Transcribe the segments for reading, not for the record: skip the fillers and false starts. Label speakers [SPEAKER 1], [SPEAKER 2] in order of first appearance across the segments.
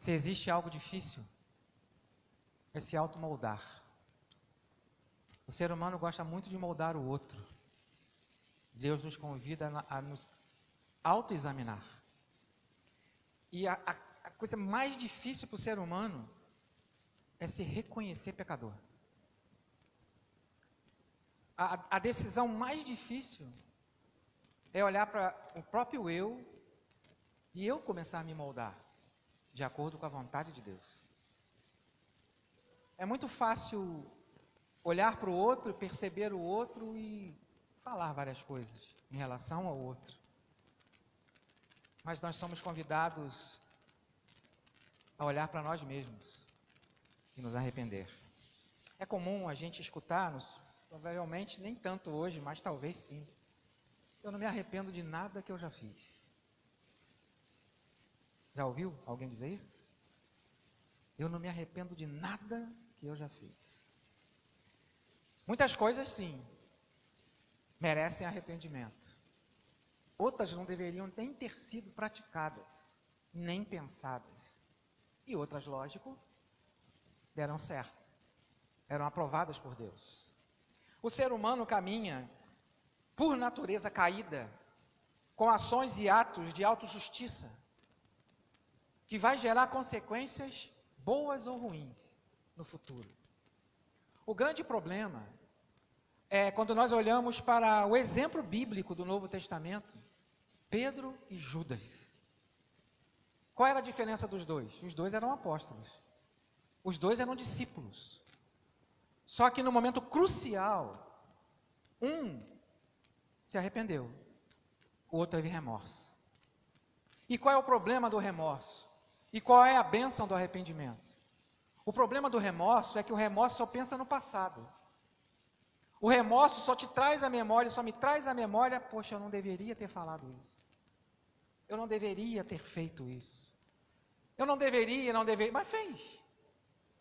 [SPEAKER 1] Se existe algo difícil, é se automoldar. O ser humano gosta muito de moldar o outro. Deus nos convida a nos autoexaminar. E a coisa mais difícil para o ser humano é se reconhecer pecador. A decisão mais difícil é olhar para o próprio eu e eu começar a me moldar de acordo com a vontade de Deus. É muito fácil olhar para o outro, perceber o outro e falar várias coisas em relação ao outro. Mas nós somos convidados a olhar para nós mesmos e nos arrepender. É comum a gente escutar, provavelmente nem tanto hoje, mas talvez sim. Eu não me arrependo de nada que eu já fiz. Já ouviu alguém dizer isso? Eu não me arrependo de nada que eu já fiz. Muitas coisas, sim, merecem arrependimento. Outras não deveriam nem ter sido praticadas, nem pensadas. E outras, lógico, deram certo. Eram aprovadas por Deus. O ser humano caminha, por natureza caída, com ações e atos de autojustiça, que vai gerar consequências boas ou ruins no futuro. O grande problema é quando nós olhamos para o exemplo bíblico do Novo Testamento, Pedro e Judas. Qual era a diferença dos dois? Os dois eram apóstolos. Os dois eram discípulos. Só que no momento crucial, um se arrependeu, o outro teve remorso. E qual é o problema do remorso? E qual é a bênção do arrependimento? O problema do remorso é que o remorso só pensa no passado. O remorso só te traz a memória, só me traz a memória, poxa, eu não deveria ter falado isso. Eu não deveria ter feito isso. Eu não deveria, mas fez.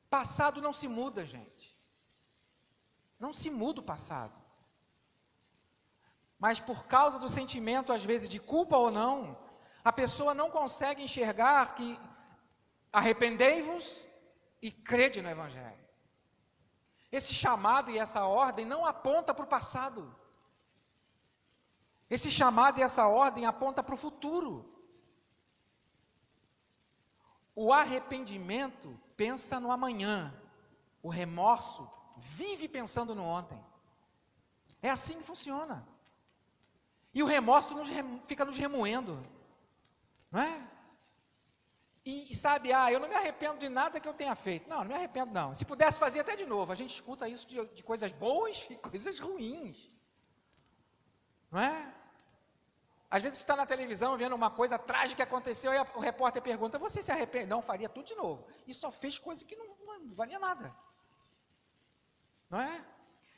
[SPEAKER 1] Passado não se muda, gente. Não se muda o passado. Mas por causa do sentimento, às vezes, de culpa ou não, a pessoa não consegue enxergar que arrependei-vos e crede no Evangelho. Esse chamado e essa ordem não aponta para o passado. Esse chamado e essa ordem aponta para o futuro. O arrependimento pensa no amanhã. O remorso vive pensando no ontem. É assim que funciona. E o remorso fica nos remoendo. Não é? E sabe, eu não me arrependo de nada que eu tenha feito. Não me arrependo não. Se pudesse fazer até de novo. A gente escuta isso de coisas boas e coisas ruins. Não é? Às vezes está na televisão vendo uma coisa trágica que aconteceu e o repórter pergunta, você se arrepende? Não, faria tudo de novo. E só fez coisa que não valia nada. Não é?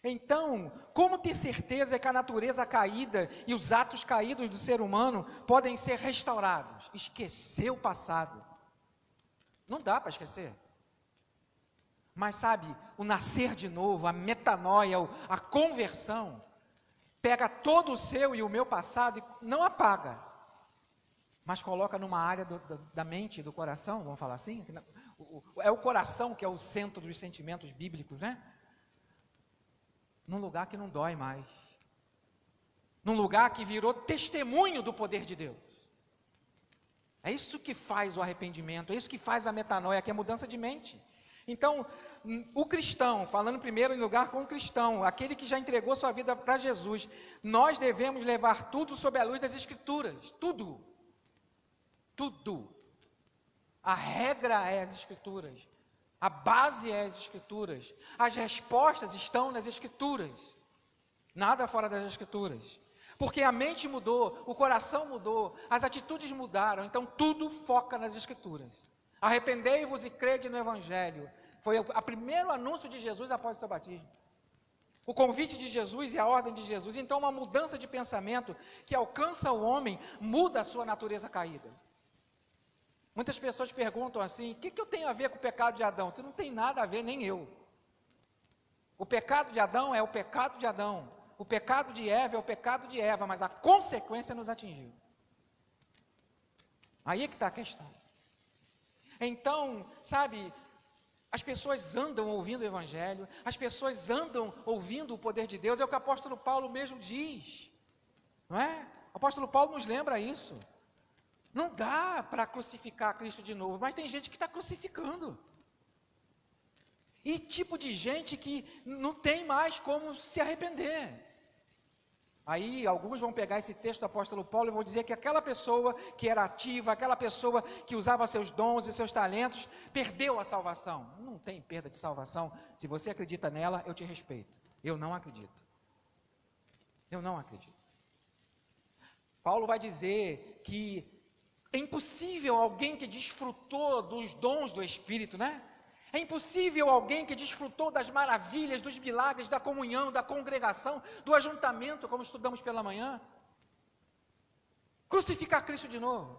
[SPEAKER 1] Então, como ter certeza que a natureza caída e os atos caídos do ser humano podem ser restaurados? Esquecer o passado. Não dá para esquecer. Mas sabe, o nascer de novo, a metanoia, a conversão, pega todo o seu e o meu passado e não apaga, mas coloca numa área da mente, do coração, vamos falar assim, é o coração que é o centro dos sentimentos bíblicos, né? Num lugar que não dói mais, num lugar que virou testemunho do poder de Deus. É isso que faz o arrependimento, é isso que faz a metanoia, que é a mudança de mente. Então, o cristão, falando primeiro em lugar com o cristão, aquele que já entregou sua vida para Jesus, nós devemos levar tudo sob a luz das Escrituras, tudo. A regra é as Escrituras, a base é as Escrituras, as respostas estão nas Escrituras, nada fora das Escrituras. Porque a mente mudou, o coração mudou, as atitudes mudaram, então tudo foca nas Escrituras. Arrependei-vos e crede no Evangelho. Foi o primeiro anúncio de Jesus após o seu batismo. O convite de Jesus e a ordem de Jesus. Então, uma mudança de pensamento que alcança o homem, muda a sua natureza caída. Muitas pessoas perguntam assim, o que eu tenho a ver com o pecado de Adão? Isso não tem nada a ver, nem eu. O pecado de Adão é o pecado de Adão. O pecado de Eva é o pecado de Eva, mas a consequência nos atingiu. Aí é que está a questão. Então, sabe, as pessoas andam ouvindo o Evangelho, as pessoas andam ouvindo o poder de Deus, é o que o apóstolo Paulo mesmo diz, não é? O apóstolo Paulo nos lembra isso. Não dá para crucificar Cristo de novo, mas tem gente que está crucificando. E tipo de gente que não tem mais como se arrepender. Aí alguns vão pegar esse texto do apóstolo Paulo e vão dizer que aquela pessoa que era ativa, aquela pessoa que usava seus dons e seus talentos, perdeu a salvação. Não tem perda de salvação. Se você acredita nela, eu te respeito. Eu não acredito. Eu não acredito. Paulo vai dizer que é impossível alguém que desfrutou dos dons do Espírito, né? É impossível alguém que desfrutou das maravilhas, dos milagres, da comunhão, da congregação, do ajuntamento, como estudamos pela manhã, crucificar Cristo de novo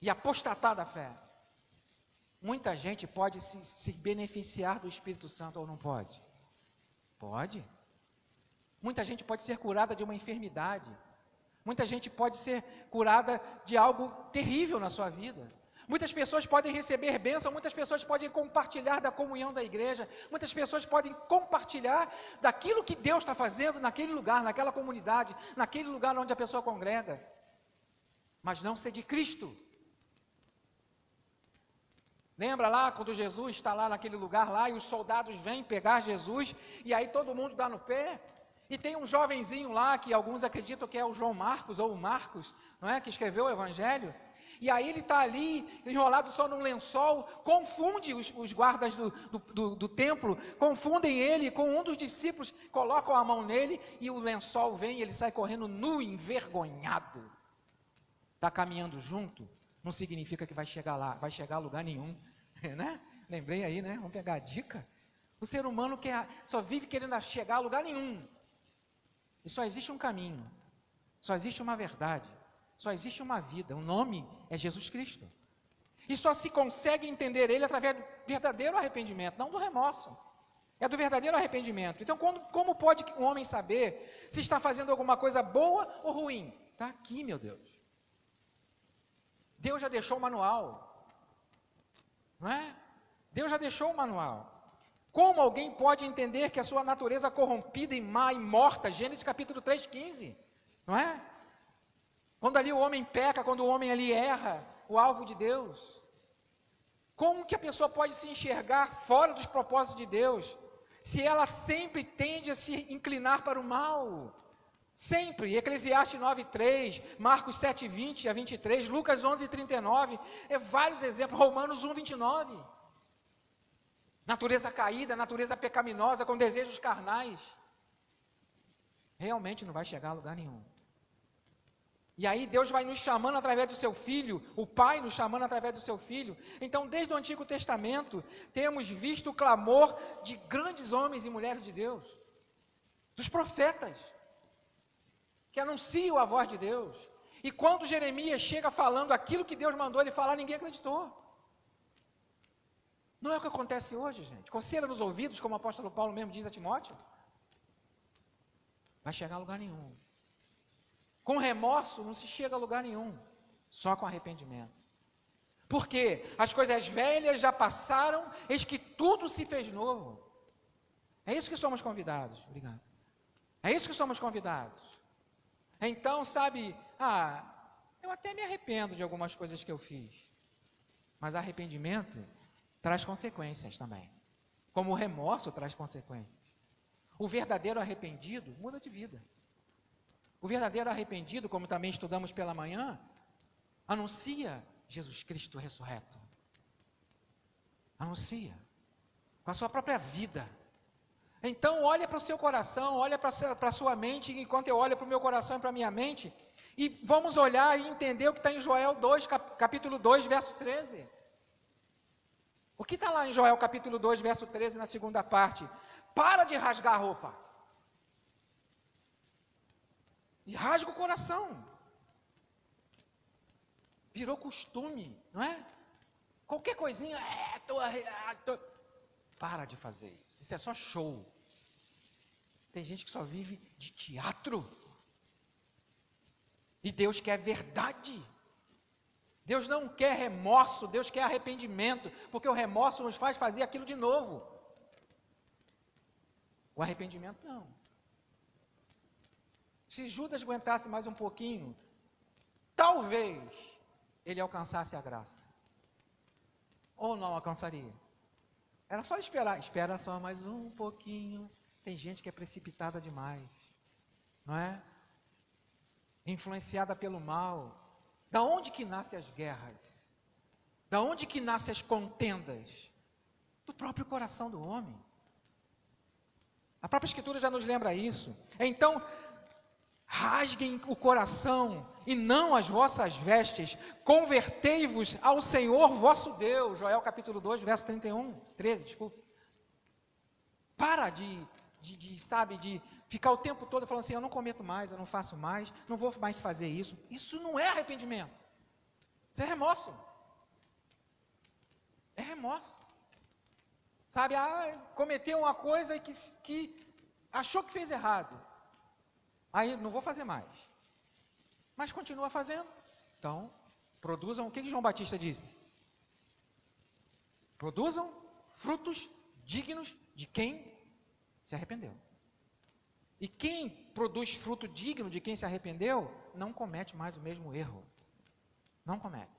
[SPEAKER 1] e apostatar da fé. Muita gente pode se beneficiar do Espírito Santo ou não pode? Pode. Muita gente pode ser curada de uma enfermidade. Muita gente pode ser curada de algo terrível na sua vida. Muitas pessoas podem receber bênção, muitas pessoas podem compartilhar da comunhão da igreja, muitas pessoas podem compartilhar daquilo que Deus está fazendo naquele lugar, naquela comunidade, naquele lugar onde a pessoa congrega, mas não ser de Cristo. Lembra lá quando Jesus está lá naquele lugar lá e os soldados vêm pegar Jesus e aí todo mundo dá no pé? E tem um jovenzinho lá que alguns acreditam que é o João Marcos ou o Marcos, não é, que escreveu o Evangelho. E aí ele está ali, enrolado só num lençol, confunde os guardas do templo, confundem ele com um dos discípulos, colocam a mão nele e o lençol vem e ele sai correndo nu, envergonhado. Está caminhando junto, não significa que vai chegar lá, vai chegar a lugar nenhum, né? Lembrei aí, né? Vamos pegar a dica. O ser humano só vive querendo chegar a lugar nenhum. E só existe um caminho, só existe uma verdade. Só existe uma vida, o nome é Jesus Cristo. E só se consegue entender Ele através do verdadeiro arrependimento, não do remorso. É do verdadeiro arrependimento. Então, como pode um homem saber se está fazendo alguma coisa boa ou ruim? Está aqui, meu Deus. Deus já deixou o manual. Não é? Deus já deixou o manual. Como alguém pode entender que a sua natureza corrompida e má e morta, Gênesis capítulo 3:15, não é? Quando ali o homem peca, quando o homem ali erra, o alvo de Deus. Como que a pessoa pode se enxergar fora dos propósitos de Deus, se ela sempre tende a se inclinar para o mal? Sempre. Eclesiastes 9:3, Marcos 7:20 a 23, Lucas 11:39, vários exemplos, Romanos 1:29. Natureza caída, natureza pecaminosa, com desejos carnais. Realmente não vai chegar a lugar nenhum. E aí Deus vai nos chamando através do seu Filho, o Pai nos chamando através do seu Filho. Então, desde o Antigo Testamento, temos visto o clamor de grandes homens e mulheres de Deus, dos profetas, que anunciam a voz de Deus. E quando Jeremias chega falando aquilo que Deus mandou ele falar, ninguém acreditou. Não é o que acontece hoje, gente. Coceira nos ouvidos, como o apóstolo Paulo mesmo diz a Timóteo. Vai chegar a lugar nenhum. Com remorso não se chega a lugar nenhum, só com arrependimento. Porque as coisas velhas já passaram, eis que tudo se fez novo. É isso que somos convidados. Obrigado. É isso que somos convidados. Então, sabe, eu até me arrependo de algumas coisas que eu fiz. Mas arrependimento traz consequências também. Como o remorso traz consequências. O verdadeiro arrependido muda de vida. O verdadeiro arrependido, como também estudamos pela manhã, anuncia Jesus Cristo ressurreto. Anuncia. Com a sua própria vida. Então, olha para o seu coração, olha para a sua mente, enquanto eu olho para o meu coração e para a minha mente, e vamos olhar e entender o que está em Joel 2, capítulo 2, verso 13. O que está lá em Joel capítulo 2, verso 13, na segunda parte? Para de rasgar a roupa. E rasga o coração. Virou costume, não é? Qualquer coisinha, para de fazer isso. Isso é só show. Tem gente que só vive de teatro. E Deus quer verdade. Deus não quer remorso, Deus quer arrependimento, porque o remorso nos faz fazer aquilo de novo. O arrependimento não. Se Judas aguentasse mais um pouquinho, talvez ele alcançasse a graça. Ou não alcançaria. Era só esperar. Espera só mais um pouquinho. Tem gente que é precipitada demais. Não é? Influenciada pelo mal. Da onde que nascem as guerras? Da onde que nascem as contendas? Do próprio coração do homem. A própria Escritura já nos lembra isso. Então, rasguem o coração e não as vossas vestes, convertei-vos ao Senhor vosso Deus. Joel capítulo 2, verso 13, desculpa. Para de ficar o tempo todo falando assim, eu não cometo mais, eu não faço mais, não vou mais fazer isso. Isso não é arrependimento. Isso é remorso. É remorso. Sabe, cometeu uma coisa que achou que fez errado. Aí, não vou fazer mais. Mas continua fazendo. Então, produzam, o que João Batista disse? Produzam frutos dignos de quem se arrependeu. E quem produz fruto digno de quem se arrependeu, não comete mais o mesmo erro. Não comete.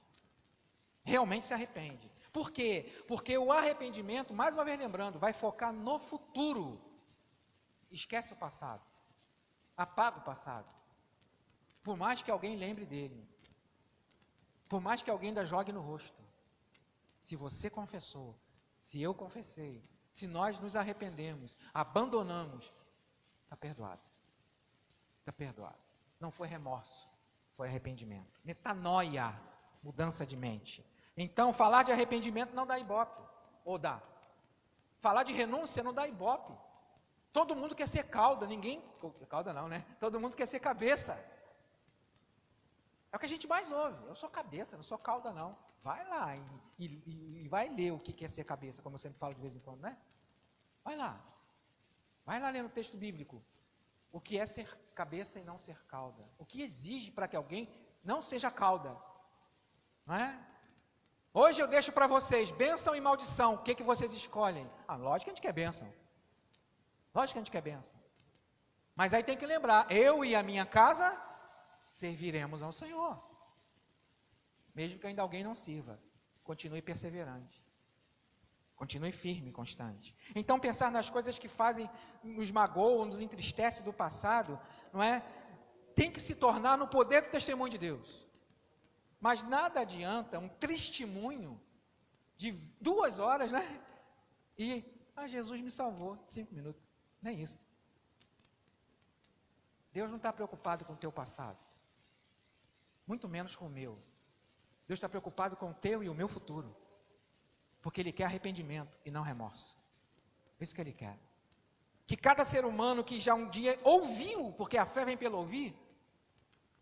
[SPEAKER 1] Realmente se arrepende. Por quê? Porque o arrependimento, mais uma vez lembrando, vai focar no futuro. Esquece o passado. Apaga o passado. Por mais que alguém lembre dele. Por mais que alguém ainda jogue no rosto. Se você confessou, se eu confessei, se nós nos arrependemos, abandonamos, está perdoado. Está perdoado. Não foi remorso, foi arrependimento. Metanoia, mudança de mente. Então, falar de arrependimento não dá ibope. Ou dá. Falar de renúncia não dá ibope. Todo mundo quer ser cauda, cauda não, né? Todo mundo quer ser cabeça. É o que a gente mais ouve. Eu sou cabeça, não sou cauda não. Vai lá e vai ler o que é ser cabeça, como eu sempre falo de vez em quando, né? Vai lá. Vai lá ler no texto bíblico. O que é ser cabeça e não ser cauda. O que exige para que alguém não seja cauda. Não é? Hoje eu deixo para vocês, bênção e maldição. O que vocês escolhem? Lógico que a gente quer bênção. Lógico que a gente quer bênção. Mas aí tem que lembrar, eu e a minha casa serviremos ao Senhor. Mesmo que ainda alguém não sirva. Continue perseverante. Continue firme e constante. Então pensar nas coisas que fazem, nos magoam, nos entristece do passado, não é? Tem que se tornar no poder do testemunho de Deus. Mas nada adianta um testemunho de 2 horas, né? E, Jesus me salvou, 5 minutos. Nem isso. Deus não está preocupado com o teu passado. Muito menos com o meu. Deus está preocupado com o teu e o meu futuro. Porque Ele quer arrependimento e não remorso. Isso que Ele quer. Que cada ser humano que já um dia ouviu, porque a fé vem pelo ouvir,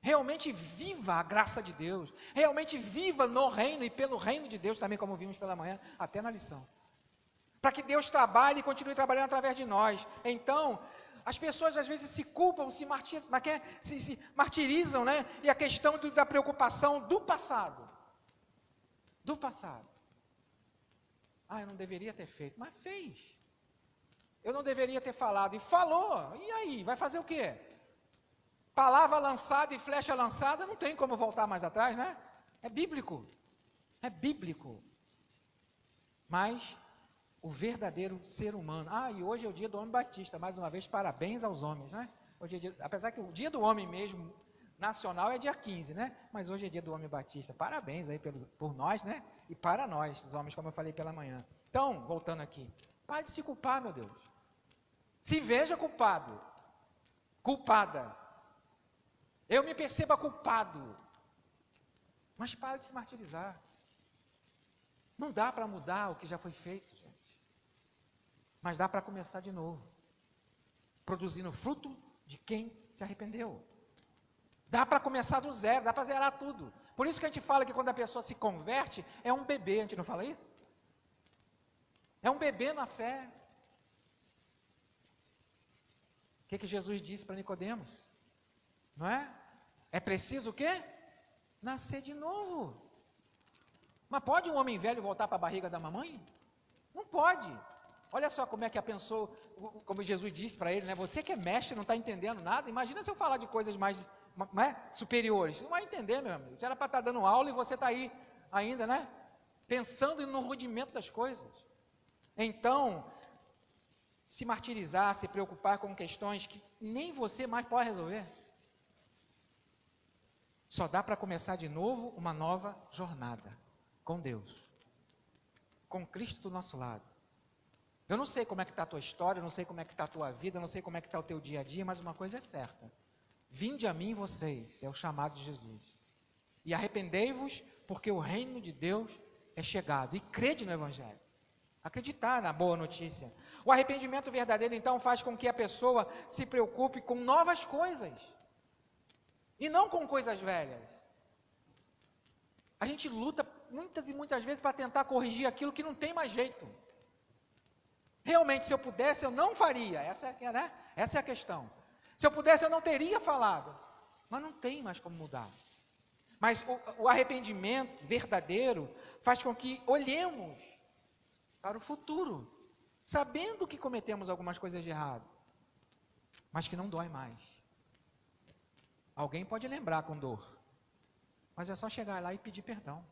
[SPEAKER 1] realmente viva a graça de Deus. Realmente viva no reino e pelo reino de Deus, também como vimos pela manhã, até na lição. Para que Deus trabalhe e continue trabalhando através de nós. Então, as pessoas às vezes se culpam, se martirizam, né? E a questão da preocupação do passado. Do passado. Eu não deveria ter feito, mas fez. Eu não deveria ter falado, e falou. E aí, vai fazer o quê? Palavra lançada e flecha lançada, não tem como voltar mais atrás, né? É bíblico. É bíblico. Mas o verdadeiro ser humano. E hoje é o dia do homem batista. Mais uma vez, parabéns aos homens, né? Hoje é dia, apesar que o dia do homem mesmo, nacional, é dia 15, né? Mas hoje é dia do homem batista. Parabéns aí por nós, né? E para nós, os homens, como eu falei pela manhã. Então, voltando aqui. Pare de se culpar, meu Deus. Se veja culpado. Culpada. Eu me perceba culpado. Mas pare de se martirizar. Não dá para mudar o que já foi feito, gente. Mas dá para começar de novo. Produzindo fruto de quem se arrependeu. Dá para começar do zero, dá para zerar tudo. Por isso que a gente fala que quando a pessoa se converte, é um bebê, a gente não fala isso? É um bebê na fé. O que Jesus disse para Nicodemos? Não é? É preciso o quê? Nascer de novo. Mas pode um homem velho voltar para a barriga da mamãe? Não pode. Olha só como é que a pensou, como Jesus disse para ele, né? Você que é mestre não está entendendo nada, imagina se eu falar de coisas mais, né, superiores. Você não vai entender, meu amigo. Você era para estar dando aula e você está aí ainda, né? Pensando no rudimento das coisas. Então, se martirizar, se preocupar com questões que nem você mais pode resolver. Só dá para começar de novo uma nova jornada com Deus, com Cristo do nosso lado. Eu não sei como é que está a tua história, eu não sei como é que está a tua vida, eu não sei como é que está o teu dia a dia, mas uma coisa é certa: vinde a mim vocês, é o chamado de Jesus, e arrependei-vos, porque o reino de Deus é chegado, e crede no Evangelho. Acreditar na boa notícia. O arrependimento verdadeiro, então, faz com que a pessoa se preocupe com novas coisas, e não com coisas velhas. A gente luta muitas e muitas vezes para tentar corrigir aquilo que não tem mais jeito. Realmente, se eu pudesse, eu não faria. Essa é a questão. Se eu pudesse, eu não teria falado. Mas não tem mais como mudar. Mas o arrependimento verdadeiro faz com que olhemos para o futuro, sabendo que cometemos algumas coisas de errado, mas que não dói mais. Alguém pode lembrar com dor, mas é só chegar lá e pedir perdão.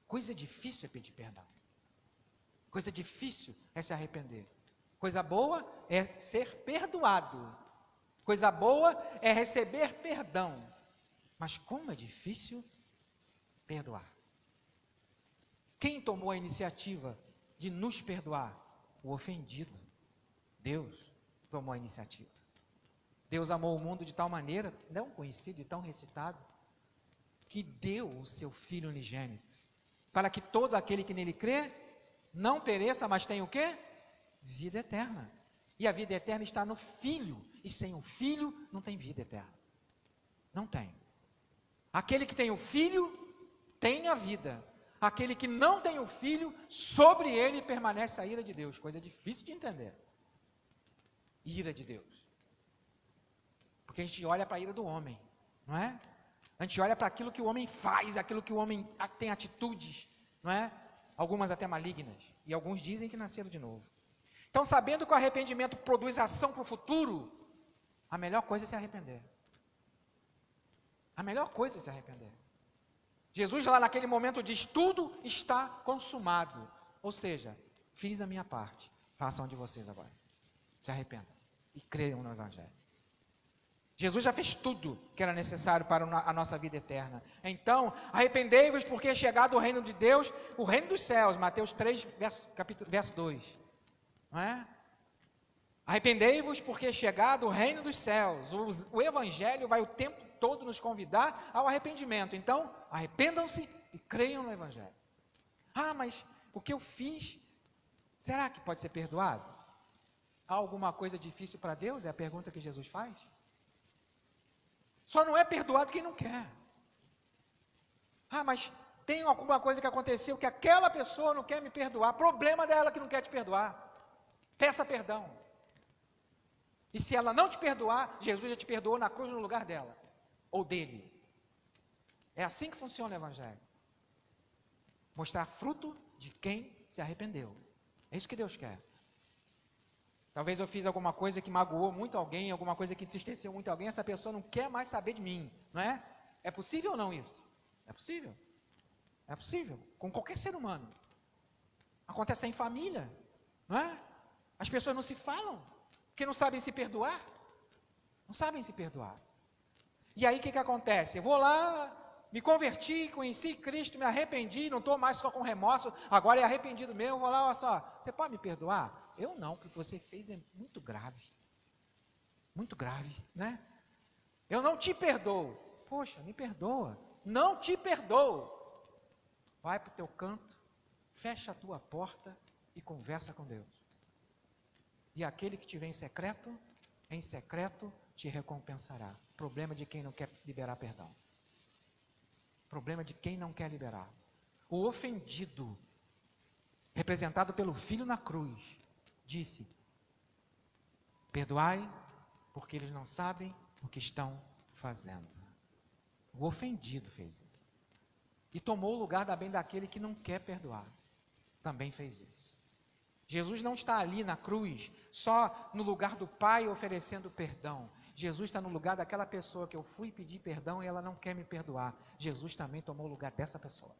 [SPEAKER 1] Coisa difícil é pedir perdão. Coisa difícil é se arrepender. Coisa boa é ser perdoado. Coisa boa é receber perdão. Mas como é difícil perdoar. Quem tomou a iniciativa de nos perdoar? O ofendido. Deus tomou a iniciativa. Deus amou o mundo de tal maneira, não conhecido e tão recitado, que deu o seu Filho unigênito, para que todo aquele que nele crê, não pereça, mas tenha o quê? Vida eterna. E a vida eterna está no Filho, e sem o Filho não tem vida eterna. Não tem. Aquele que tem o Filho, tem a vida. Aquele que não tem o Filho, sobre ele permanece a ira de Deus. Coisa difícil de entender. Ira de Deus. Porque a gente olha para a ira do homem, não é? A gente olha para aquilo que o homem faz, aquilo que o homem tem atitudes, não é? Algumas até malignas, e alguns dizem que nasceram de novo. Então, sabendo que o arrependimento produz ação para o futuro, a melhor coisa é se arrepender. A melhor coisa é se arrepender. Jesus lá naquele momento diz, tudo está consumado. Ou seja, fiz a minha parte, façam de vocês agora. Se arrependam e creiam no Evangelho. Jesus já fez tudo que era necessário para a nossa vida eterna. Então, arrependei-vos porque é chegado o reino de Deus, o reino dos céus, Mateus 3, verso 2. Não é? Arrependei-vos porque é chegado o reino dos céus. O Evangelho vai o tempo todo nos convidar ao arrependimento. Então, arrependam-se e creiam no Evangelho. Ah, mas o que eu fiz, será que pode ser perdoado? Há alguma coisa difícil para Deus? É a pergunta que Jesus faz. Só não é perdoado quem não quer. Ah, mas tem alguma coisa que aconteceu que aquela pessoa não quer me perdoar. Problema dela que não quer te perdoar. Peça perdão. E se ela não te perdoar, Jesus já te perdoou na cruz no lugar dela. Ou dele. É assim que funciona o Evangelho. Mostrar fruto de quem se arrependeu. É isso que Deus quer. Talvez eu fiz alguma coisa que magoou muito alguém, alguma coisa que entristeceu muito alguém, essa pessoa não quer mais saber de mim, não é? É possível ou não isso? É possível. É possível, com qualquer ser humano. Acontece em família, não é? As pessoas não se falam, porque não sabem se perdoar. Não sabem se perdoar. E aí o que acontece? Eu vou lá, me converti, conheci Cristo, me arrependi, não estou mais só com remorso, agora é arrependido mesmo, vou lá, olha só, você pode me perdoar? Eu não, o que você fez é muito grave, né? Eu não te perdoo. Poxa, me perdoa. Não te perdoo. Vai para o teu canto, fecha a tua porta e conversa com Deus. E aquele que te vê em secreto te recompensará. Problema de quem não quer liberar perdão. Problema de quem não quer liberar. O ofendido, representado pelo Filho na cruz, disse, perdoai, porque eles não sabem o que estão fazendo. O ofendido fez isso. e tomou o lugar bem daquele que não quer perdoar. Também fez isso. Jesus não está ali na cruz, só no lugar do Pai oferecendo perdão. Jesus está no lugar daquela pessoa que eu fui pedir perdão e ela não quer me perdoar. Jesus também tomou o lugar dessa pessoa.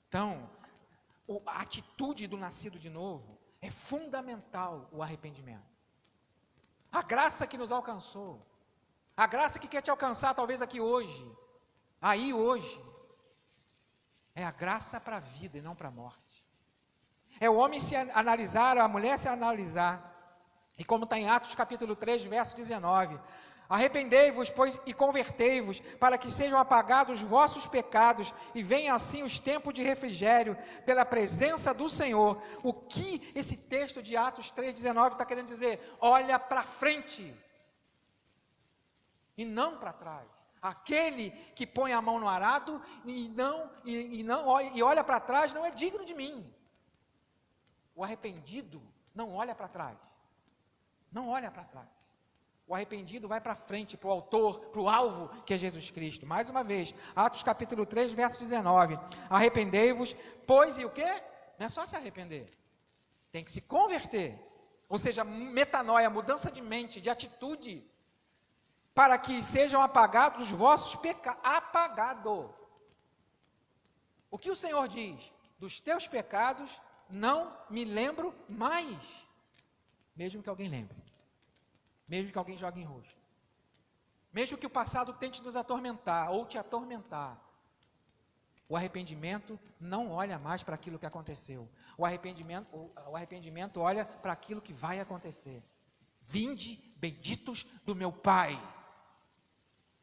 [SPEAKER 1] Então, a atitude do nascido de novo é fundamental, o arrependimento. A graça que nos alcançou, a graça que quer te alcançar talvez aqui hoje, aí hoje, é a graça para a vida e não para a morte. É o homem se analisar, a mulher se analisar. E como está em Atos capítulo 3, verso 19. Arrependei-vos, pois, e convertei-vos, para que sejam apagados os vossos pecados, e venham assim os tempos de refrigério, pela presença do Senhor. O que esse texto de Atos 3,19 está querendo dizer? Olha para frente, e não para trás. Aquele que põe a mão no arado, e olha para trás, não é digno de mim. O arrependido não olha para trás. Não olha para trás. O arrependido vai para frente, para o autor, para o alvo, que é Jesus Cristo. Mais uma vez, Atos capítulo 3, verso 19. Arrependei-vos, pois, e o quê? Não é só se arrepender. Tem que se converter. Ou seja, metanoia, mudança de mente, de atitude, para que sejam apagados os vossos pecados. Apagado. O que o Senhor diz? Dos teus pecados não me lembro mais. Mesmo que alguém lembre. Mesmo que alguém jogue em rosto. Mesmo que o passado tente nos atormentar ou te atormentar. O arrependimento não olha mais para aquilo que aconteceu. O arrependimento olha para aquilo que vai acontecer. Vinde, benditos do meu Pai.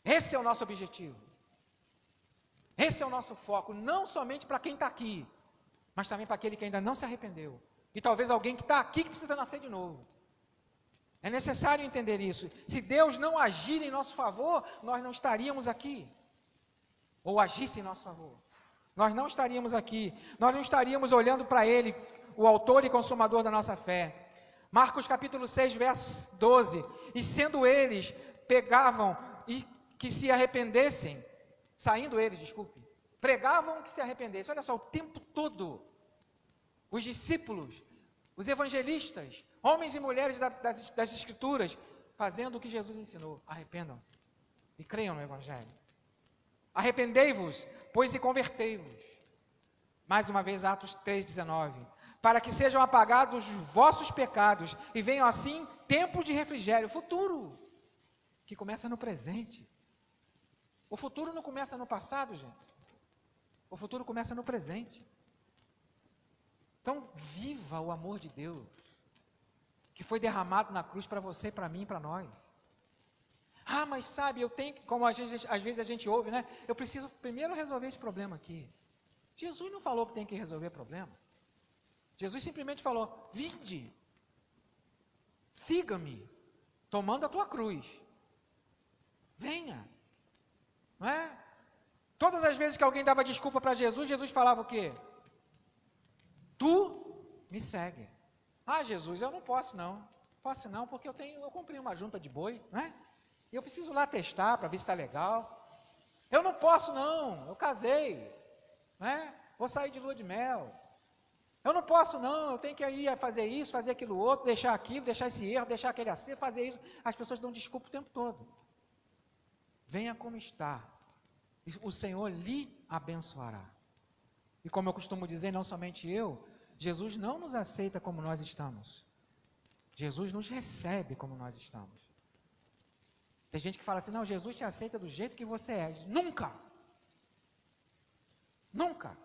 [SPEAKER 1] Esse é o nosso objetivo. Esse é o nosso foco, não somente para quem está aqui, mas também para aquele que ainda não se arrependeu. E talvez alguém que está aqui que precisa nascer de novo. É necessário entender isso. Se Deus não agir em nosso favor, nós não estaríamos aqui. Ou agisse em nosso favor. Nós não estaríamos aqui. Nós não estaríamos olhando para Ele, o autor e consumador da nossa fé. Marcos capítulo 6, verso 12. E sendo eles, pegavam e que se arrependessem, pregavam que se arrependessem. Olha só, o tempo todo, os discípulos, os evangelistas, homens e mulheres das Escrituras, fazendo o que Jesus ensinou. Arrependam-se e creiam no Evangelho. Arrependei-vos, pois e convertei-vos. Mais uma vez, Atos 3,19. Para que sejam apagados os vossos pecados e venham assim tempos de refrigério, futuro, que começa no presente. O futuro não começa no passado, gente. O futuro começa no presente. Então, viva o amor de Deus, que foi derramado na cruz para você, para mim, para nós. Ah, mas sabe, eu tenho que, como às vezes a gente ouve, né? Eu preciso primeiro resolver esse problema aqui. Jesus não falou que tem que resolver problema. Jesus simplesmente falou, vinde, siga-me, tomando a tua cruz. Venha. Não é? Todas as vezes que alguém dava desculpa para Jesus, Jesus falava o quê? Tu me segue. Ah, Jesus, eu não posso não. Posso não, porque eu comprei uma junta de boi, não é? E eu preciso lá testar para ver se está legal. Eu não posso não, eu casei, não é? Vou sair de lua de mel. Eu não posso não, eu tenho que ir fazer isso, fazer aquilo outro, deixar aquilo, deixar esse erro, deixar aquele acerto, fazer isso. As pessoas dão desculpa o tempo todo. Venha como está. O Senhor lhe abençoará. E como eu costumo dizer, não somente eu, Jesus não nos aceita como nós estamos. Jesus nos recebe como nós estamos. Tem gente que fala assim, não, Jesus te aceita do jeito que você é. Nunca! Nunca!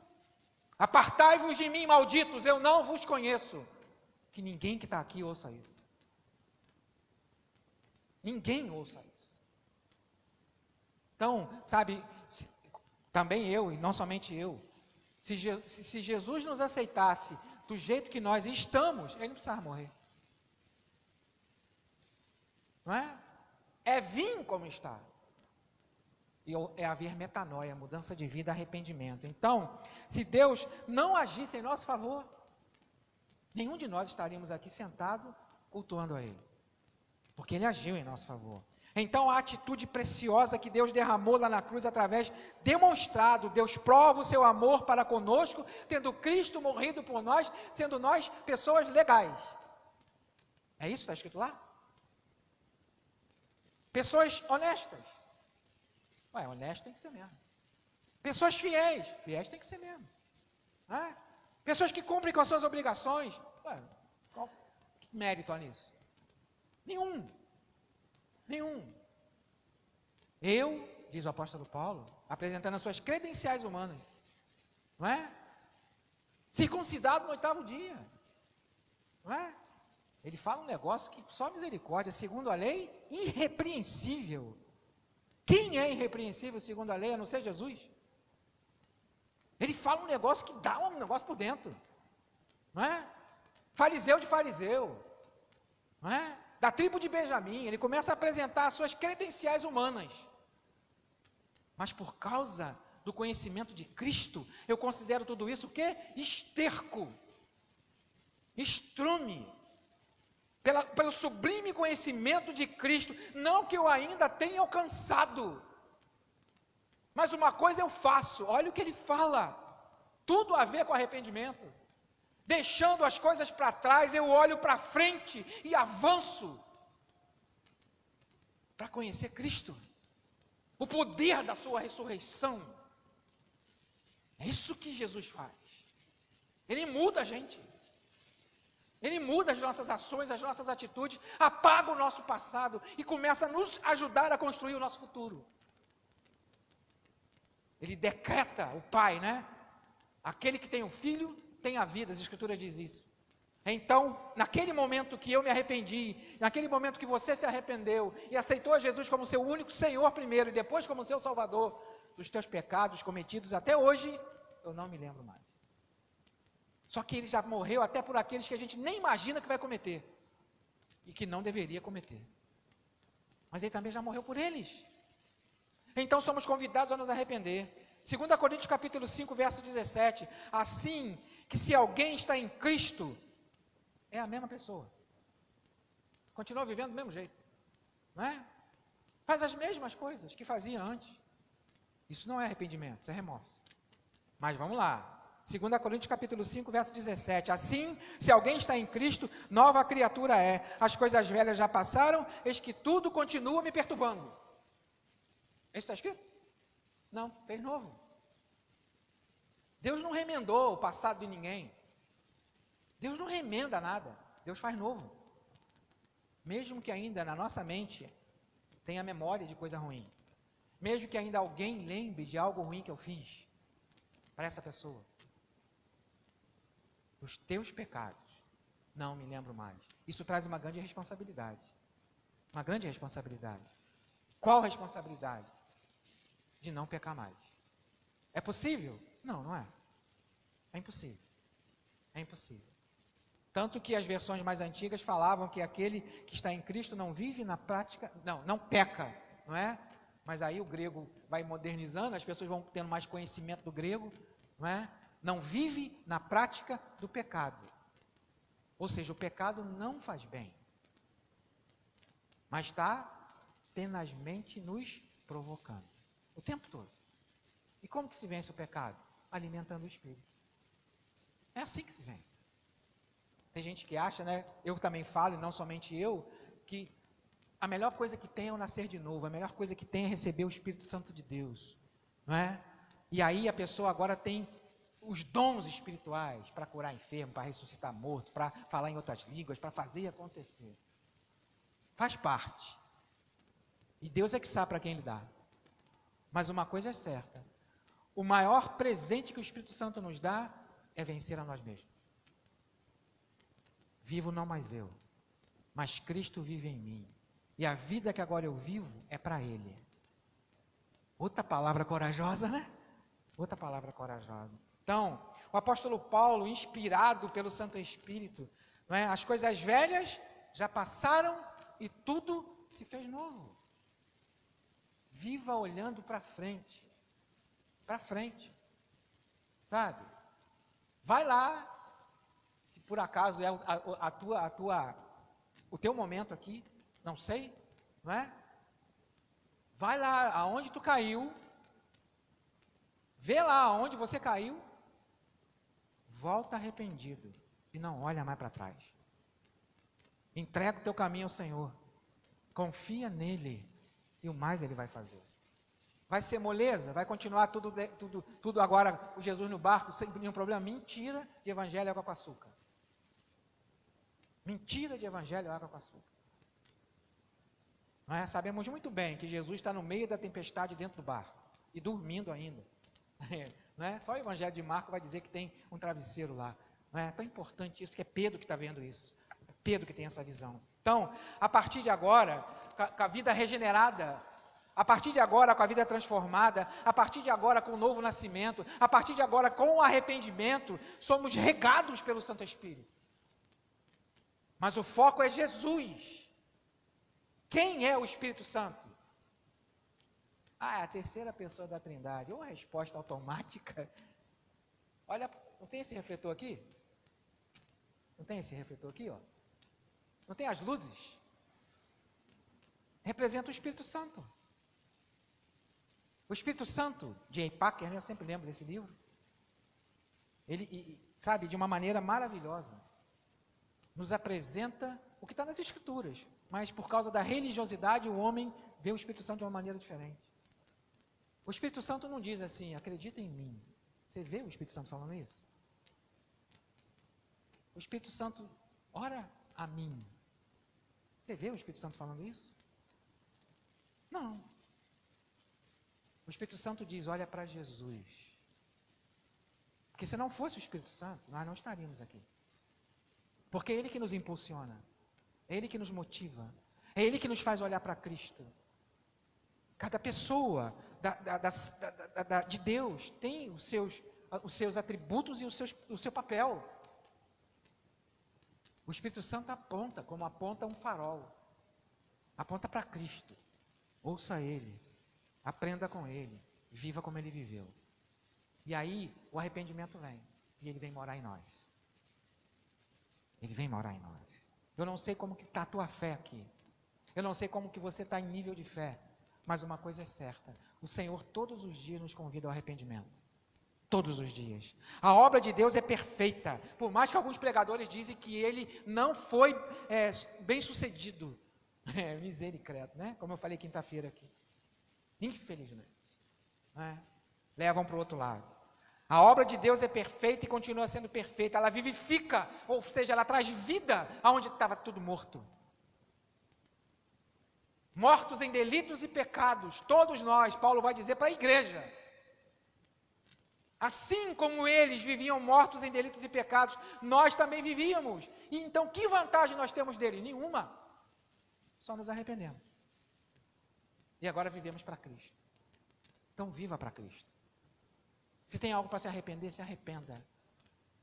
[SPEAKER 1] Apartai-vos de mim, malditos, eu não vos conheço. Que ninguém que está aqui ouça isso. Ninguém ouça isso. Então, sabe, também eu, e não somente eu, se Jesus nos aceitasse do jeito que nós estamos, ele não precisava morrer. Não é? É vir como está. E é haver metanoia, mudança de vida, arrependimento. Então, se Deus não agisse em nosso favor, nenhum de nós estaríamos aqui sentado cultuando a Ele. Porque Ele agiu em nosso favor. Então a atitude preciosa que Deus derramou lá na cruz demonstrado, Deus prova o seu amor para conosco, tendo Cristo morrido por nós, sendo nós pessoas legais. É isso que está escrito lá? Pessoas honestas. Honesto tem que ser mesmo. Pessoas fiéis tem que ser mesmo. Pessoas que cumprem com as suas obrigações. Qual mérito há nisso? Nenhum. Eu, diz o apóstolo Paulo, apresentando as suas credenciais humanas, não é? Circuncidado no 8º dia, não é? Ele fala um negócio que só misericórdia, segundo a lei, irrepreensível. Quem é irrepreensível segundo a lei, a não ser Jesus? Ele fala um negócio que dá um negócio por dentro, não é? Fariseu de fariseu, não é? Da tribo de Benjamim, ele começa a apresentar as suas credenciais humanas. Mas por causa do conhecimento de Cristo, eu considero tudo isso o quê? Esterco, estrume, pelo sublime conhecimento de Cristo, não que eu ainda tenha alcançado, mas uma coisa eu faço, olha o que ele fala, tudo a ver com arrependimento, deixando as coisas para trás, eu olho para frente e avanço, para conhecer Cristo, o poder da sua ressurreição. É isso que Jesus faz. Ele muda a gente. Ele muda as nossas ações, as nossas atitudes, apaga o nosso passado e começa a nos ajudar a construir o nosso futuro. Ele decreta, o Pai, né? Aquele que tem um filho, tem a vida, as Escrituras dizem isso. Então, naquele momento que eu me arrependi, naquele momento que você se arrependeu e aceitou a Jesus como seu único Senhor primeiro e depois como seu Salvador dos teus pecados cometidos até hoje, eu não me lembro mais. Só que ele já morreu até por aqueles que a gente nem imagina que vai cometer e que não deveria cometer. Mas ele também já morreu por eles. Então somos convidados a nos arrepender. 2 Coríntios capítulo 5, verso 17. Assim que se alguém está em Cristo, é a mesma pessoa. Continua vivendo do mesmo jeito. Não é? Faz as mesmas coisas que fazia antes. Isso não é arrependimento, isso é remorso. Mas vamos lá. 2 Coríntios capítulo 5, verso 17. Assim, se alguém está em Cristo, nova criatura é. As coisas velhas já passaram, eis que tudo continua me perturbando. Isso está escrito? Não, fez novo. Deus não remendou o passado de ninguém. Deus não remenda nada. Deus faz novo. Mesmo que ainda na nossa mente tenha memória de coisa ruim. Mesmo que ainda alguém lembre de algo ruim que eu fiz para essa pessoa. Os teus pecados, não me lembro mais. Isso traz uma grande responsabilidade. Uma grande responsabilidade. Qual responsabilidade? De não pecar mais. É possível? Não, não é. É impossível. É impossível. Tanto que as versões mais antigas falavam que aquele que está em Cristo não vive na prática, não peca, não é? Mas aí o grego vai modernizando, as pessoas vão tendo mais conhecimento do grego, não é? Não vive na prática do pecado. Ou seja, o pecado não faz bem. Mas está tenazmente nos provocando. O tempo todo. E como que se vence o pecado? Alimentando o Espírito. É assim que se vence. Tem gente que acha, né? Eu também falo, e não somente eu, que a melhor coisa que tem é o nascer de novo, a melhor coisa que tem é receber o Espírito Santo de Deus. Não é? E aí a pessoa agora tem os dons espirituais para curar enfermo, para ressuscitar morto, para falar em outras línguas, para fazer acontecer. Faz parte. E Deus é que sabe para quem Ele dá. Mas uma coisa é certa, o maior presente que o Espírito Santo nos dá é vencer a nós mesmos. Vivo não mais eu, mas Cristo vive em mim. E a vida que agora eu vivo é para Ele. Outra palavra corajosa, né? Outra palavra corajosa. Então, o apóstolo Paulo, inspirado pelo Santo Espírito, não é? As coisas velhas já passaram e tudo se fez novo. Viva olhando para frente. Para frente. Sabe? Vai lá, se por acaso é o teu momento aqui, não sei, não é? vai lá aonde tu caiu, vê lá aonde você caiu, volta arrependido e não olha mais para trás. Entrega o teu caminho ao Senhor, confia nele e o mais ele vai fazer. Vai ser moleza? Vai continuar tudo agora, o Jesus no barco, sem nenhum problema? Mentira de evangelho é água com açúcar. Mentira de evangelho é água com açúcar. Nós sabemos muito bem que Jesus está no meio da tempestade dentro do barco, e dormindo ainda. Não é? Só o evangelho de Marcos vai dizer que tem um travesseiro lá. Não é tão importante isso, porque é Pedro que está vendo isso. É Pedro que tem essa visão. Então, a partir de agora, com a vida regenerada, a partir de agora com a vida transformada, a partir de agora com o novo nascimento, a partir de agora com o arrependimento, somos regados pelo Santo Espírito. Mas o foco é Jesus. Quem é o Espírito Santo? É a terceira pessoa da Trindade. Ou a resposta automática. Olha, não tem esse refletor aqui? Não tem esse refletor aqui, ó? Não tem as luzes? Representa o Espírito Santo. O Espírito Santo, J. Packer, eu sempre lembro desse livro. Ele, sabe, de uma maneira maravilhosa, nos apresenta o que está nas Escrituras, mas por causa da religiosidade, o homem vê o Espírito Santo de uma maneira diferente. O Espírito Santo não diz assim, acredita em mim. Você vê o Espírito Santo falando isso? O Espírito Santo, ora a mim. Você vê o Espírito Santo falando isso? Não. O Espírito Santo diz, olha para Jesus. Porque se não fosse o Espírito Santo, nós não estaríamos aqui. Porque é Ele que nos impulsiona, é Ele que nos motiva, é Ele que nos faz olhar para Cristo. Cada pessoa de Deus tem os seus atributos e o seu papel. O Espírito Santo aponta, como aponta um farol, aponta para Cristo. Ouça Ele, aprenda com Ele, viva como Ele viveu. E aí o arrependimento vem, e Ele vem morar em nós. Ele vem morar em nós. Eu não sei como que está a tua fé aqui. Eu não sei como que você está em nível de fé. Mas uma coisa é certa. O Senhor todos os dias nos convida ao arrependimento. Todos os dias. A obra de Deus é perfeita. Por mais que alguns pregadores dizem que ele não foi bem sucedido. Misericórdia, né? Como eu falei quinta-feira aqui. Infelizmente. Né? Levam para o outro lado. A obra de Deus é perfeita e continua sendo perfeita. Ela vivifica, ou seja, ela traz vida aonde estava tudo morto. Mortos em delitos e pecados, todos nós, Paulo vai dizer para a igreja. Assim como eles viviam mortos em delitos e pecados, nós também vivíamos. E então, que vantagem nós temos dele? Nenhuma. Só nos arrependemos. E agora vivemos para Cristo. Então, viva para Cristo. Se tem algo para se arrepender, se arrependa.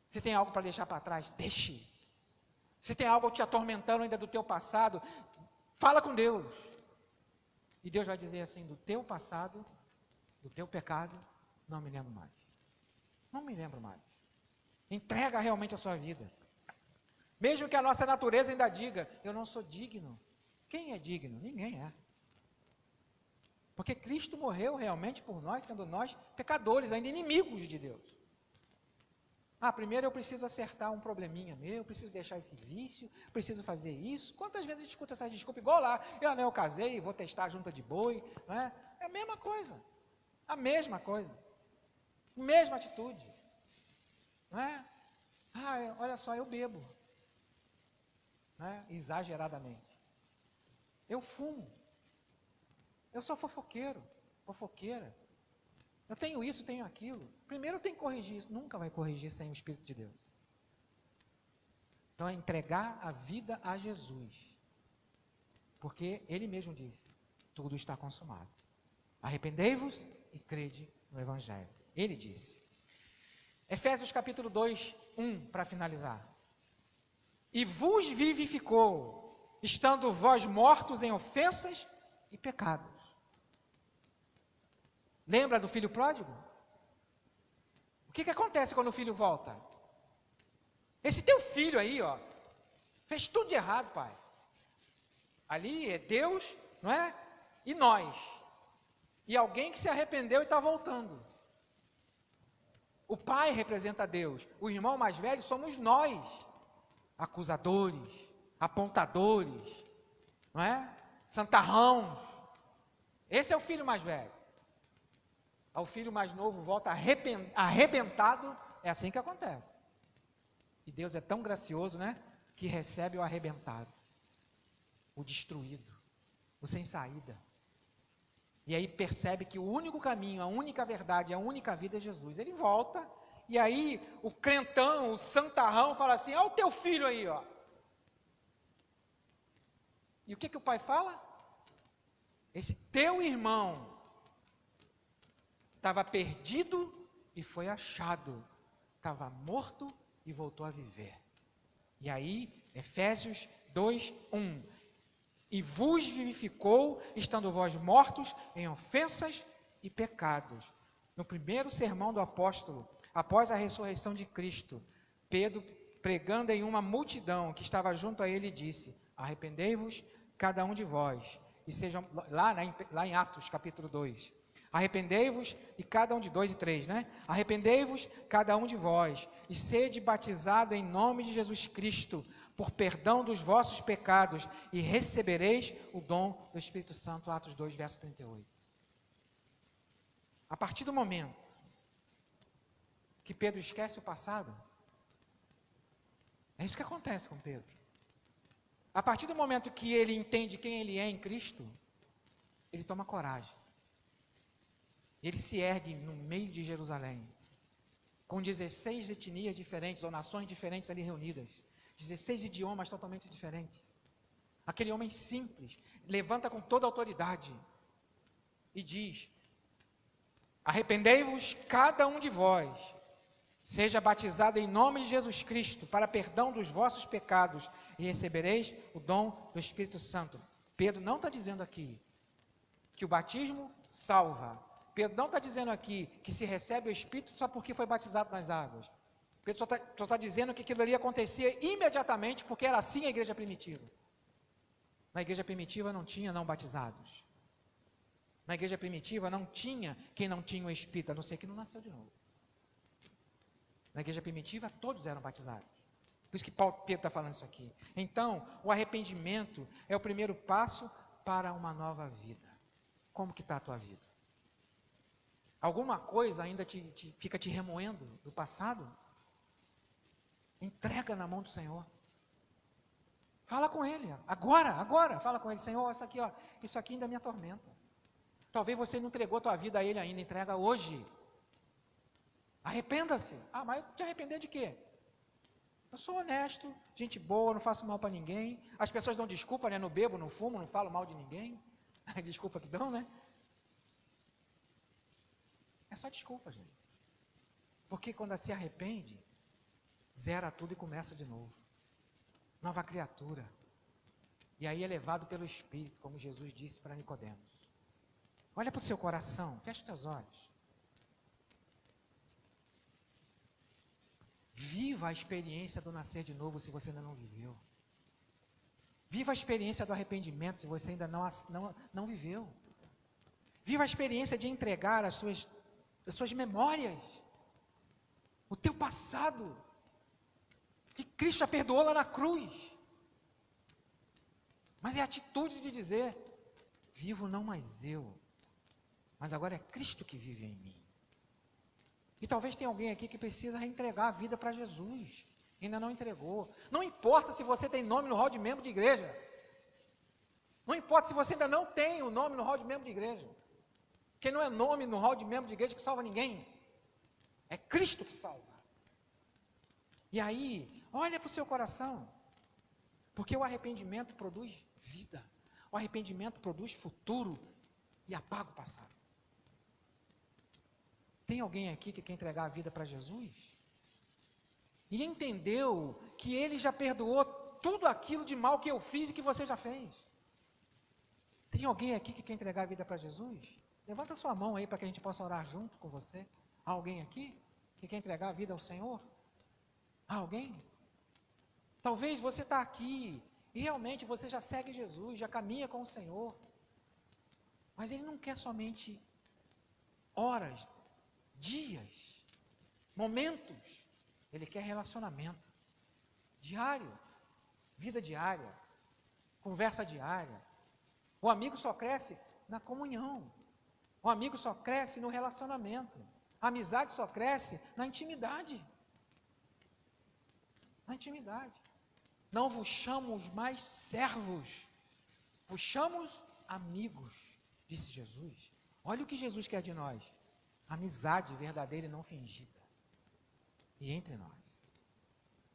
[SPEAKER 1] Se tem algo para deixar para trás, deixe. Se tem algo te atormentando ainda do teu passado, fala com Deus. E Deus vai dizer assim, do teu passado, do teu pecado, não me lembro mais. Não me lembro mais. Entrega realmente a sua vida. Mesmo que a nossa natureza ainda diga, eu não sou digno. Quem é digno? Ninguém é. Porque Cristo morreu realmente por nós, sendo nós pecadores, ainda inimigos de Deus. Primeiro eu preciso acertar um probleminha meu, preciso deixar esse vício, preciso fazer isso. Quantas vezes a gente escuta essa desculpa? Igual lá, eu casei, vou testar a junta de boi. Não é? É a mesma coisa. A mesma coisa. Mesma atitude. Não é? Olha só, eu bebo. Não é? Exageradamente. Eu fumo. Eu sou fofoqueiro, fofoqueira. Eu tenho isso, tenho aquilo. Primeiro eu tenho que corrigir isso. Nunca vai corrigir sem o Espírito de Deus. Então é entregar a vida a Jesus. Porque Ele mesmo disse, tudo está consumado. Arrependei-vos e crede no Evangelho. Ele disse. Efésios capítulo 2, 1, para finalizar. E vos vivificou, estando vós mortos em ofensas e pecados. Lembra do filho pródigo? O que acontece quando o filho volta? Esse teu filho aí, fez tudo de errado, pai. Ali é Deus, não é? E nós. e alguém que se arrependeu e está voltando. O pai representa Deus, o irmão mais velho somos nós, acusadores, apontadores, não é? Santarrões. Esse é o filho mais velho. O filho mais novo volta arrebentado, é assim que acontece. E Deus é tão gracioso, né? Que recebe o arrebentado, o destruído, o sem saída. E aí percebe que o único caminho, a única verdade, a única vida é Jesus. Ele volta, e aí o crentão, o santarrão fala assim, olha o teu filho aí, ó. E o que o pai fala? Esse teu irmão estava perdido e foi achado, estava morto e voltou a viver. E aí, Efésios 2:1, e vos vivificou, estando vós mortos em ofensas e pecados. No primeiro sermão do apóstolo, após a ressurreição de Cristo, Pedro, pregando em uma multidão que estava junto a ele, disse, arrependei-vos cada um de vós, e sejam, lá em Atos capítulo 2, arrependei-vos, e cada um de 2 e 3, né? Arrependei-vos cada um de vós, e sede batizado em nome de Jesus Cristo, por perdão dos vossos pecados, e recebereis o dom do Espírito Santo, Atos 2, verso 38. A partir do momento que Pedro esquece o passado, é isso que acontece com Pedro. A partir do momento que ele entende quem ele é em Cristo, ele toma coragem. Ele se ergue no meio de Jerusalém, com 16 etnias diferentes, ou nações diferentes ali reunidas, 16 idiomas totalmente diferentes. Aquele homem simples, levanta com toda a autoridade, e diz, arrependei-vos cada um de vós, seja batizado em nome de Jesus Cristo, para perdão dos vossos pecados, e recebereis o dom do Espírito Santo. Pedro não está dizendo aqui, que o batismo salva. Pedro não está dizendo aqui que se recebe o Espírito só porque foi batizado nas águas. Pedro só está dizendo que aquilo ali acontecia imediatamente, porque era assim a igreja primitiva. Na igreja primitiva não tinha não batizados. Na igreja primitiva não tinha quem não tinha o Espírito, a não ser que não nasceu de novo. Na igreja primitiva todos eram batizados. Por isso que Pedro está falando isso aqui. Então, o arrependimento é o primeiro passo para uma nova vida. Como que está a tua vida? Alguma coisa ainda fica te remoendo do passado? Entrega na mão do Senhor. Fala com Ele, agora, fala com Ele, Senhor, isso aqui ainda me atormenta. Talvez você não entregou a tua vida a Ele ainda, entrega hoje. Arrependa-se. Mas te arrepender de quê? Eu sou honesto, gente boa, não faço mal para ninguém. As pessoas dão desculpa, né? Não bebo, não fumo, não falo mal de ninguém. Desculpa que dão, né? É só desculpa, gente. Porque quando se arrepende, zera tudo e começa de novo. Nova criatura. E aí é levado pelo Espírito, como Jesus disse para Nicodemos. Olha para o seu coração, fecha os teus olhos. Viva a experiência do nascer de novo se você ainda não viveu. Viva a experiência do arrependimento se você ainda não viveu. Viva a experiência de entregar as suas memórias, o teu passado, que Cristo já perdoou lá na cruz. Mas é a atitude de dizer, vivo não mais eu, mas agora é Cristo que vive em mim. E talvez tenha alguém aqui que precisa reentregar a vida para Jesus, ainda não entregou. Não importa se você tem nome no hall de membro de igreja, não importa se você ainda não tem o nome no hall de membro de igreja, porque não é nome no hall de membro de igreja que salva ninguém, é Cristo que salva. E aí, olha para o seu coração, porque o arrependimento produz vida, o arrependimento produz futuro e apaga o passado. Tem alguém aqui que quer entregar a vida para Jesus? E entendeu que Ele já perdoou tudo aquilo de mal que eu fiz e que você já fez? Tem alguém aqui que quer entregar a vida para Jesus? Levanta sua mão aí para que a gente possa orar junto com você. Há alguém aqui que quer entregar a vida ao Senhor? Há alguém? Talvez você está aqui e realmente você já segue Jesus, já caminha com o Senhor. Mas Ele não quer somente horas, dias, momentos. Ele quer relacionamento diário, vida diária, conversa diária. O amigo só cresce na comunhão. O amigo só cresce no relacionamento. A amizade só cresce na intimidade. Na intimidade. Não vos chamo mais servos, vos chamo amigos, disse Jesus. Olha o que Jesus quer de nós. Amizade verdadeira e não fingida. E entre nós.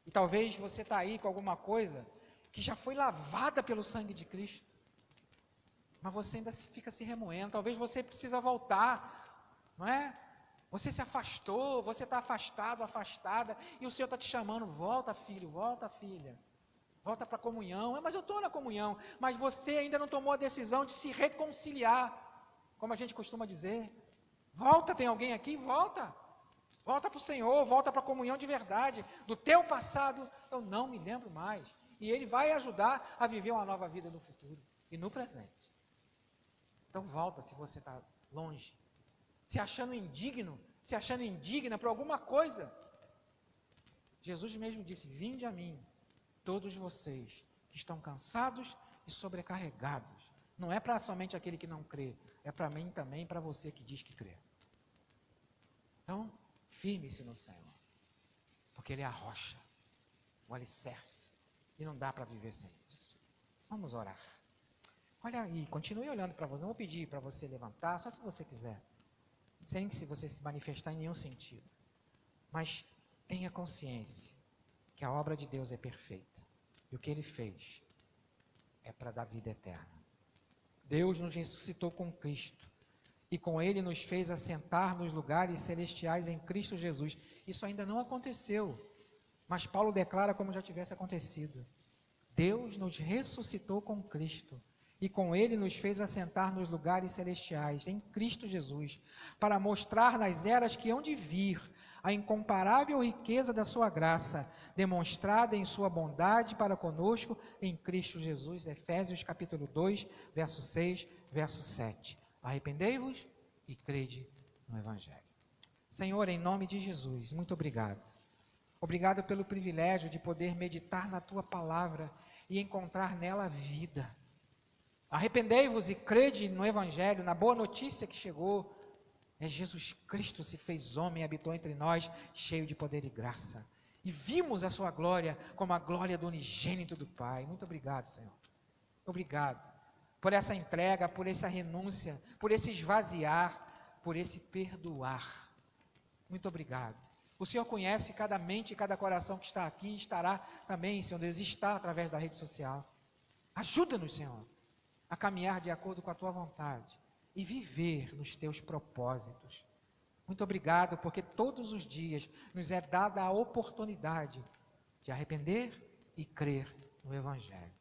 [SPEAKER 1] E talvez você está aí com alguma coisa que já foi lavada pelo sangue de Cristo. Mas você ainda fica se remoendo. Talvez você precisa voltar, não é? Você se afastou, você está afastado, afastada, e o Senhor está te chamando, volta filho, volta filha, volta para a comunhão. Mas eu estou na comunhão, mas você ainda não tomou a decisão de se reconciliar, como a gente costuma dizer. Volta, tem alguém aqui? Volta. Volta para o Senhor, volta para a comunhão de verdade. Do teu passado, eu não me lembro mais. E Ele vai ajudar a viver uma nova vida no futuro e no presente. Então volta se você está longe, se achando indigno, se achando indigna por alguma coisa. Jesus mesmo disse, vinde a mim, todos vocês que estão cansados e sobrecarregados. Não é para somente aquele que não crê, é para mim também, para você que diz que crê. Então, firme-se no Senhor, porque Ele é a rocha, o alicerce, e não dá para viver sem isso. Vamos orar. Olha aí, continue olhando para você, não vou pedir para você levantar, só se você quiser, sem se você se manifestar em nenhum sentido. Mas tenha consciência que a obra de Deus é perfeita, e o que Ele fez é para dar vida eterna. Deus nos ressuscitou com Cristo, e com Ele nos fez assentar nos lugares celestiais em Cristo Jesus. Isso ainda não aconteceu, mas Paulo declara como já tivesse acontecido. Deus nos ressuscitou com Cristo, e com Ele nos fez assentar nos lugares celestiais, em Cristo Jesus, para mostrar nas eras que hão de vir a incomparável riqueza da sua graça, demonstrada em sua bondade para conosco em Cristo Jesus. Efésios capítulo 2, verso 6, verso 7. Arrependei-vos e crede no Evangelho. Senhor, em nome de Jesus, muito obrigado. Obrigado pelo privilégio de poder meditar na Tua palavra e encontrar nela vida. Arrependei-vos e crede no Evangelho, na boa notícia que chegou. Jesus Cristo se fez homem e habitou entre nós, cheio de poder e graça. E vimos a sua glória como a glória do unigênito do Pai. Muito obrigado, Senhor. Obrigado por essa entrega, por essa renúncia, por esse esvaziar, por esse perdoar. Muito obrigado. O Senhor conhece cada mente e cada coração que está aqui e estará também, Senhor Deus, está através da rede social. Ajuda-nos, Senhor, a caminhar de acordo com a Tua vontade e viver nos Teus propósitos. Muito obrigado, porque todos os dias nos é dada a oportunidade de arrepender e crer no Evangelho.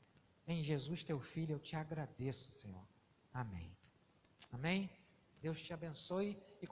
[SPEAKER 1] Em Jesus, Teu Filho, eu te agradeço, Senhor. Amém. Amém? Deus te abençoe e